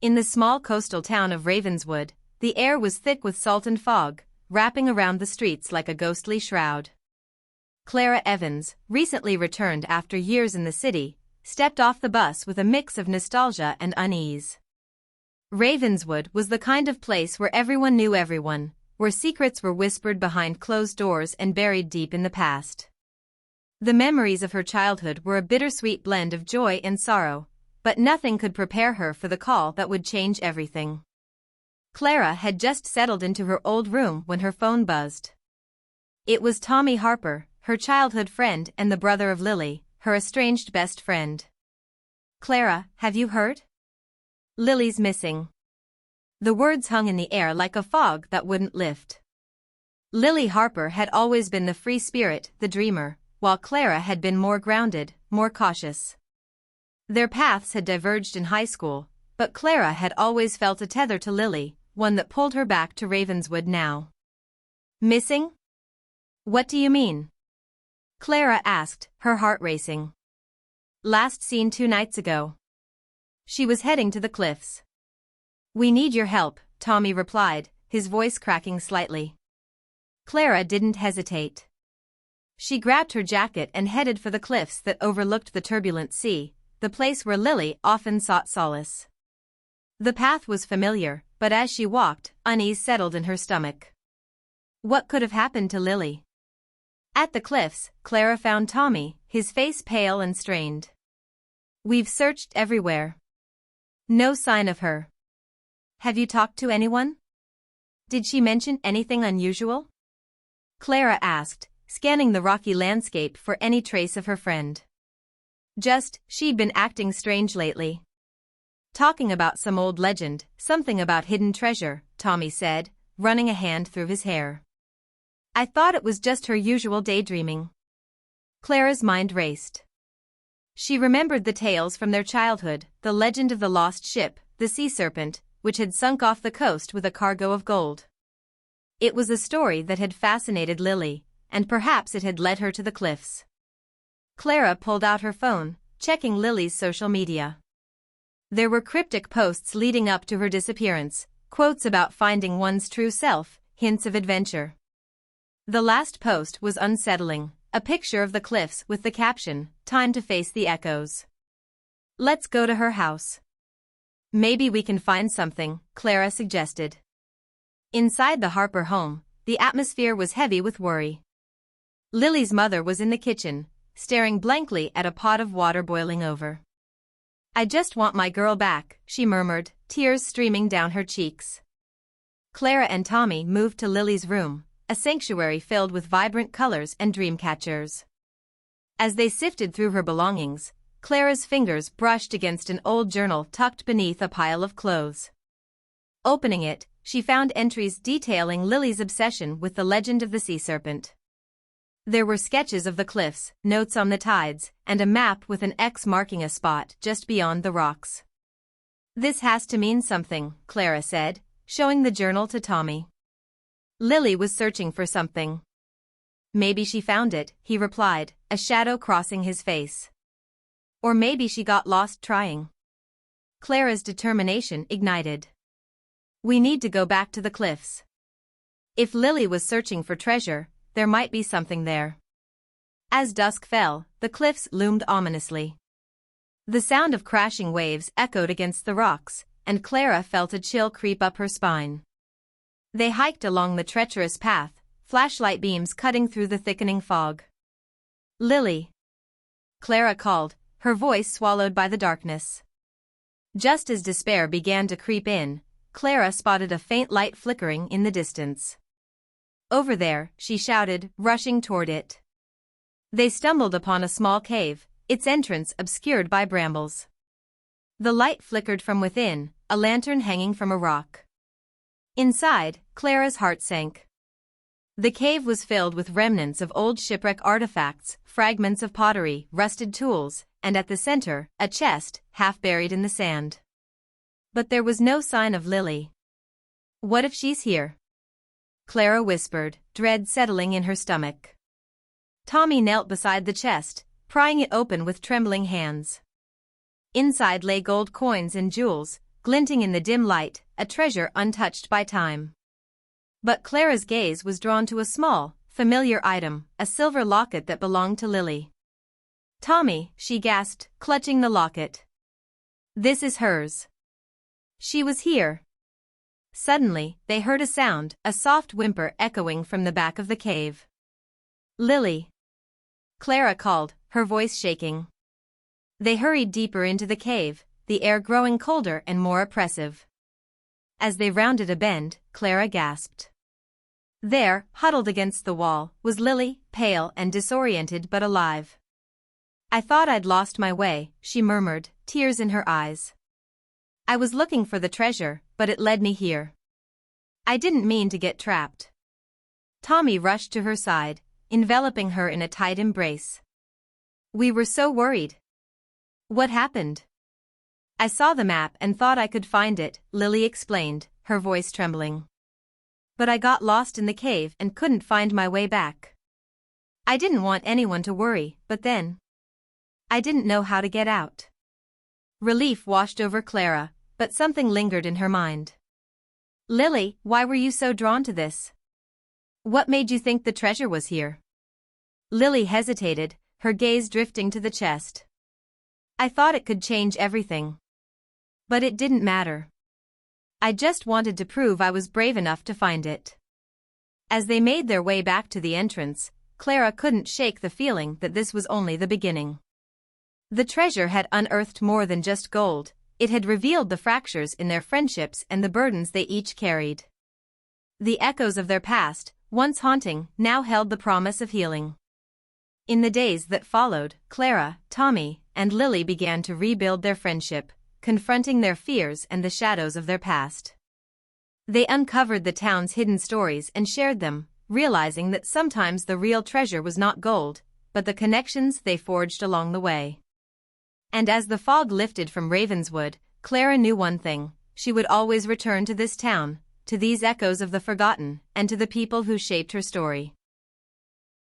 In the small coastal town of Ravenswood, the air was thick with salt and fog, wrapping around the streets like a ghostly shroud. Clara Evans, recently returned after years in the city, stepped off the bus with a mix of nostalgia and unease. Ravenswood was the kind of place where everyone knew everyone, where secrets were whispered behind closed doors and buried deep in the past. The memories of her childhood were a bittersweet blend of joy and sorrow, but nothing could prepare her for the call that would change everything. Clara had just settled into her old room when her phone buzzed. It was Tommy Harper, her childhood friend and the brother of Lily, her estranged best friend. "Clara, have you heard? Lily's missing." The words hung in the air like a fog that wouldn't lift. Lily Harper had always been the free spirit, the dreamer, while Clara had been more grounded, more cautious. Their paths had diverged in high school, but Clara had always felt a tether to Lily, one that pulled her back to Ravenswood now. "Missing? What do you mean?" Clara asked, her heart racing. "Last seen 2 nights ago. She was heading to the cliffs." "We need your help," Tommy replied, his voice cracking slightly. Clara didn't hesitate. She grabbed her jacket and headed for the cliffs that overlooked the turbulent sea, the place where Lily often sought solace. The path was familiar, but as she walked, unease settled in her stomach. What could have happened to Lily? At the cliffs, Clara found Tommy, his face pale and strained. "We've searched everywhere. No sign of her. Have you talked to anyone? Did she mention anything unusual?" Clara asked, scanning the rocky landscape for any trace of her friend. "Just, she'd been acting strange lately. Talking about some old legend, something about hidden treasure," Tommy said, running a hand through his hair. "I thought it was just her usual daydreaming." Clara's mind raced. She remembered the tales from their childhood, the legend of the lost ship, the sea serpent, which had sunk off the coast with a cargo of gold. It was a story that had fascinated Lily, and perhaps it had led her to the cliffs. Clara pulled out her phone, checking Lily's social media. There were cryptic posts leading up to her disappearance, quotes about finding one's true self, hints of adventure. The last post was unsettling, a picture of the cliffs with the caption, "Time to face the echoes." "Let's go to her house. Maybe we can find something," Clara suggested. Inside the Harper home, the atmosphere was heavy with worry. Lily's mother was in the kitchen, staring blankly at a pot of water boiling over. "I just want my girl back," she murmured, tears streaming down her cheeks. Clara and Tommy moved to Lily's room, a sanctuary filled with vibrant colors and dream catchers. As they sifted through her belongings, Clara's fingers brushed against an old journal tucked beneath a pile of clothes. Opening it, she found entries detailing Lily's obsession with the legend of the sea serpent. There were sketches of the cliffs, notes on the tides, and a map with an X marking a spot just beyond the rocks. "This has to mean something," Clara said, showing the journal to Tommy. Lily was searching for something. "Maybe she found it," he replied, a shadow crossing his face. "Or maybe she got lost trying." Clara's determination ignited. "We need to go back to the cliffs. If Lily was searching for treasure, there might be something there." As dusk fell, the cliffs loomed ominously. The sound of crashing waves echoed against the rocks, and Clara felt a chill creep up her spine. They hiked along the treacherous path, flashlight beams cutting through the thickening fog. "Lily!" Clara called, her voice swallowed by the darkness. Just as despair began to creep in, Clara spotted a faint light flickering in the distance. "Over there," she shouted, rushing toward it. They stumbled upon a small cave, its entrance obscured by brambles. The light flickered from within, a lantern hanging from a rock. Inside, Clara's heart sank. The cave was filled with remnants of old shipwreck artifacts, fragments of pottery, rusted tools, and at the center, a chest, half buried in the sand. But there was no sign of Lily. "What if she's here?" Clara whispered, dread settling in her stomach. Tommy knelt beside the chest, prying it open with trembling hands. Inside lay gold coins and jewels, glinting in the dim light, a treasure untouched by time. But Clara's gaze was drawn to a small, familiar item, a silver locket that belonged to Lily. "Tommy," she gasped, clutching the locket. "This is hers. She was here." Suddenly, they heard a sound, a soft whimper echoing from the back of the cave. "Lily!" Clara called, her voice shaking. They hurried deeper into the cave, the air growing colder and more oppressive. As they rounded a bend, Clara gasped. There, huddled against the wall, was Lily, pale and disoriented but alive. "I thought I'd lost my way," she murmured, tears in her eyes. "I was looking for the treasure, but it led me here. I didn't mean to get trapped." Tommy rushed to her side, enveloping her in a tight embrace. "We were so worried." "What happened?" "I saw the map and thought I could find it," Lily explained, her voice trembling. "But I got lost in the cave and couldn't find my way back. I didn't want anyone to worry, but then I didn't know how to get out." Relief washed over Clara, but something lingered in her mind. "Lily, why were you so drawn to this? What made you think the treasure was here?" Lily hesitated, her gaze drifting to the chest. "I thought it could change everything. But it didn't matter. I just wanted to prove I was brave enough to find it." As they made their way back to the entrance, Clara couldn't shake the feeling that this was only the beginning. The treasure had unearthed more than just gold, it had revealed the fractures in their friendships and the burdens they each carried. The echoes of their past, once haunting, now held the promise of healing. In the days that followed, Clara, Tommy, and Lily began to rebuild their friendship, confronting their fears and the shadows of their past. They uncovered the town's hidden stories and shared them, realizing that sometimes the real treasure was not gold, but the connections they forged along the way. And as the fog lifted from Ravenswood, Clara knew one thing: she would always return to this town, to these echoes of the forgotten, and to the people who shaped her story.